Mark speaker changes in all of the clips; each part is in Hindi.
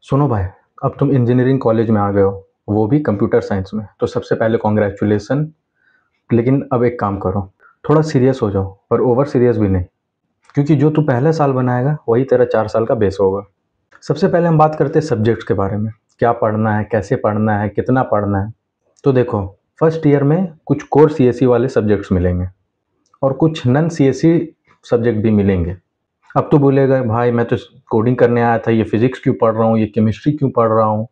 Speaker 1: सुनो भाई, अब तुम इंजीनियरिंग कॉलेज में आ गए हो, वो भी कंप्यूटर साइंस में। तो सबसे पहले कॉन्ग्रेचुलेसन। लेकिन अब एक काम करो, थोड़ा सीरियस हो जाओ, पर ओवर सीरियस भी नहीं, क्योंकि जो तू पहले साल बनाएगा वही तेरा 4 साल का बेस होगा। सबसे पहले हम बात करते हैं सब्जेक्ट्स के बारे में, क्या पढ़ना है, कैसे पढ़ना है, कितना पढ़ना है। तो देखो, फर्स्ट ईयर में कुछ कोर सीएसई वाले सब्जेक्ट्स मिलेंगे और कुछ नॉन सीएसई सब्जेक्ट भी मिलेंगे। अब तो बोलेगा भाई मैं तो कोडिंग करने आया था, ये फिजिक्स क्यों पढ़ रहा हूँ, ये केमिस्ट्री क्यों पढ़ रहा हूँ।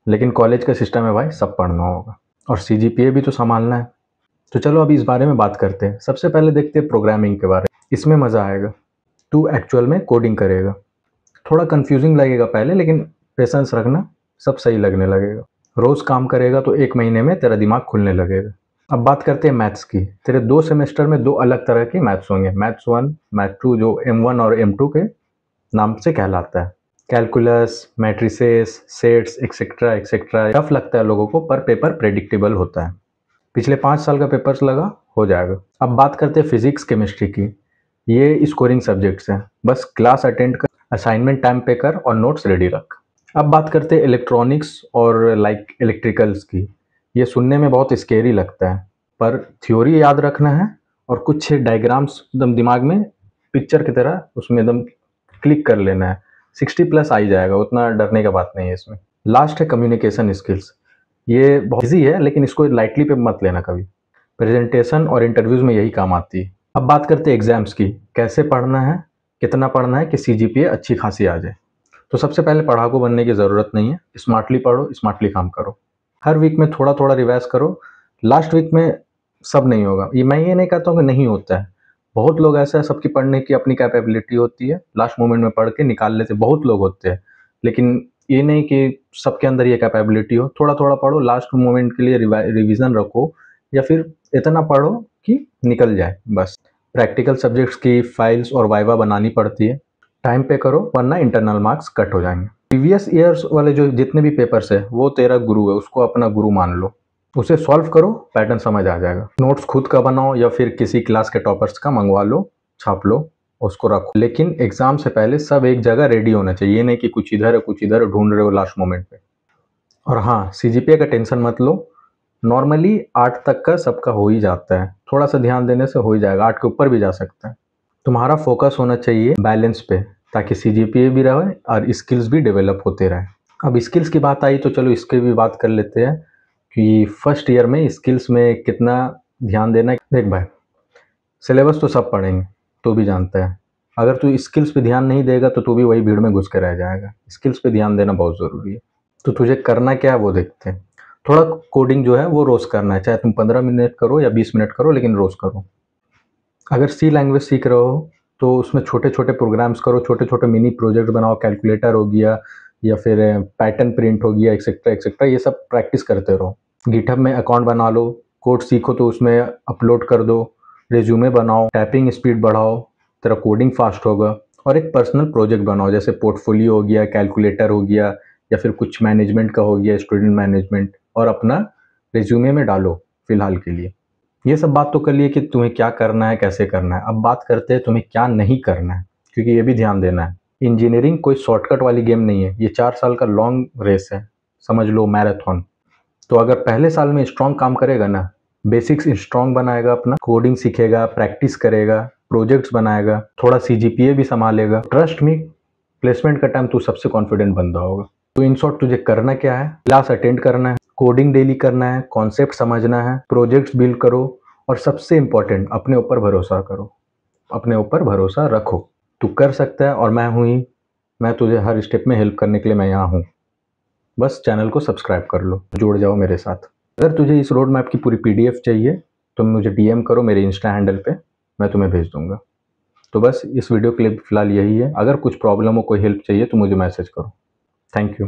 Speaker 1: लेकिन कॉलेज का सिस्टम है भाई, सब पढ़ना होगा और सीजीपीए भी तो संभालना है। तो चलो अभी इस बारे में बात करते हैं। सबसे पहले देखते हैं प्रोग्रामिंग के बारे में। इसमें मज़ा आएगा, तू एक्चुअल में कोडिंग करेगा। थोड़ा कंफ्यूजिंग लगेगा पहले, लेकिन पेशेंस रखना, सब सही लगने लगेगा। रोज़ काम करेगा तो 1 महीने में तेरा दिमाग खुलने लगेगा। अब बात करते हैं मैथ्स की। तेरे 2 सेमेस्टर में 2 अलग तरह के मैथ्स होंगे, मैथ्स 1, मैथ 2, जो M1 और M2 के नाम से कहलाता है। Calculus, matrices, sets, etcetera etcetera. Tough लगता है लोगों को, पर पेपर प्रेडिक्टेबल होता है। पिछले 5 साल का पेपर्स लगा, हो जाएगा। अब बात करते हैं फिजिक्स केमिस्ट्री की। ये स्कोरिंग सब्जेक्ट्स हैं, बस क्लास अटेंड कर, असाइनमेंट टाइम पे कर और नोट्स रेडी रख। अब बात करते हैं इलेक्ट्रॉनिक्स और इलेक्ट्रिकल्स की। ये सुनने में बहुत स्केरी लगता है, पर थ्योरी याद रखना है और कुछ डायग्राम्स एकदम दिमाग में पिक्चर की तरह उसमें एकदम क्लिक कर लेना है। 60+ आ ही जाएगा, उतना डरने का बात नहीं है इसमें। लास्ट है कम्युनिकेशन स्किल्स। ये बहुत ईजी है, लेकिन इसको लाइटली पे मत लेना कभी। प्रेजेंटेशन और इंटरव्यूज में यही काम आती है। अब बात करते हैं एग्जाम्स की, कैसे पढ़ना है, कितना पढ़ना है कि सीजीपीए अच्छी खासी आ जाए। तो सबसे पहले पढ़ाकू बनने की ज़रूरत नहीं है, स्मार्टली पढ़ो, स्मार्टली काम करो। हर वीक में थोड़ा थोड़ा रिवाइज करो। लास्ट वीक में सब नहीं होगा, ये मैं ये नहीं कहता हूँ कि नहीं होता है। बहुत लोग ऐसा है, सबकी पढ़ने की अपनी कैपेबिलिटी होती है, लास्ट मोमेंट में पढ़ के निकाल लेते बहुत लोग होते हैं। लेकिन ये नहीं कि सबके अंदर ये कैपेबिलिटी हो। थोड़ा थोड़ा पढ़ो, लास्ट मोमेंट के लिए रिवीजन रखो, या फिर इतना पढ़ो कि निकल जाए बस। प्रैक्टिकल सब्जेक्ट्स की फाइल्स और वाइवा बनानी पड़ती है, टाइम पे करो वरना इंटरनल मार्क्स कट हो जाएंगे। प्रीवियस ईयर्स वाले जो जितने भी पेपर्स है वो तेरा गुरु है, उसको अपना गुरु मान लो, उसे सॉल्व करो, पैटर्न समझ आ जाएगा। नोट्स खुद का बनाओ या फिर किसी क्लास के टॉपर्स का मंगवा लो, छाप लो, उसको रखो। लेकिन एग्जाम से पहले सब एक जगह रेडी होना चाहिए, ये नहीं कि कुछ इधर है कुछ इधर ढूंढ रहे हो लास्ट मोमेंट पे। और हाँ, सीजीपीए का टेंशन मत लो, नॉर्मली 8 तक का सबका हो ही जाता है, थोड़ा सा ध्यान देने से हो ही जाएगा, 8 के ऊपर भी जा सकता है। तुम्हारा फोकस होना चाहिए बैलेंस पे, ताकि सीजीपीए भी रहे और स्किल्स भी डेवलप होते रहे। अब स्किल्स की बात आई तो चलो इसकी भी बात कर लेते हैं कि फर्स्ट ईयर में स्किल्स में कितना ध्यान देना है। देख भाई, सिलेबस तो सब पढ़ेंगे, तो भी जानता है। अगर तू स्किल्स पे ध्यान नहीं देगा तो तू भी वही भीड़ में घुस के रह जाएगा। स्किल्स पे ध्यान देना बहुत ज़रूरी है। तो तुझे करना क्या है वो देखते हैं। थोड़ा कोडिंग जो है वो रोज़ करना है, चाहे तुम 15 मिनट करो या 20 मिनट करो, लेकिन रोज़ करो। अगर सी लैंग्वेज सीख रहे हो तो उसमें छोटे छोटे प्रोग्राम्स करो, छोटे छोटे मिनी प्रोजेक्ट बनाओ, कैलकुलेटर हो गया या फिर पैटर्न प्रिंट हो गया, एक्सेट्रा एक्सेट्रा, ये सब प्रैक्टिस करते रहो। गिटहब में अकाउंट बना लो, कोड सीखो तो उसमें अपलोड कर दो, रिज्यूमे बनाओ, टाइपिंग स्पीड बढ़ाओ, तेरा कोडिंग फास्ट होगा। और एक पर्सनल प्रोजेक्ट बनाओ, जैसे पोर्टफोलियो हो गया, कैलकुलेटर हो गया, या फिर कुछ मैनेजमेंट का हो गया, स्टूडेंट मैनेजमेंट, और अपना रिज्यूमे में डालो फिलहाल के लिए। ये सब बात तो कर लिए कि तुम्हें क्या करना है, कैसे करना है। अब बात करते हैं तुम्हें क्या नहीं करना है, क्योंकि ये भी ध्यान देना है। इंजीनियरिंग कोई शॉर्टकट वाली गेम नहीं है, ये 4 साल का लॉन्ग रेस है, समझ लो मैराथन। तो अगर पहले साल में स्ट्रॉन्ग काम करेगा ना, बेसिक्स स्ट्रॉन्ग बनाएगा, अपना कोडिंग सीखेगा, प्रैक्टिस करेगा, प्रोजेक्ट्स बनाएगा, थोड़ा सीजीपीए भी संभालेगा, ट्रस्ट मी, प्लेसमेंट का टाइम तू सबसे कॉन्फिडेंट बंदा होगा। तो इन शॉर्ट तुझे करना क्या है, क्लास अटेंड करना है, कोडिंग डेली करना है, कॉन्सेप्ट समझना है, प्रोजेक्ट्स बिल्ड करो, और सबसे इंपॉर्टेंट अपने ऊपर भरोसा करो, अपने ऊपर भरोसा रखो। तू कर सकता है और मैं हूँ ही, मैं तुझे हर स्टेप में हेल्प करने के लिए मैं यहाँ हूँ। बस चैनल को सब्सक्राइब कर लो, जुड़ जाओ मेरे साथ। अगर तुझे इस रोड मैप की पूरी PDF चाहिए तो मुझे DM करो मेरे इंस्टा हैंडल पे, मैं तुम्हें भेज दूंगा। तो बस इस वीडियो के लिए फ़िलहाल यही है। अगर कुछ प्रॉब्लम हो, कोई हेल्प चाहिए तो मुझे मैसेज करो। Thank you.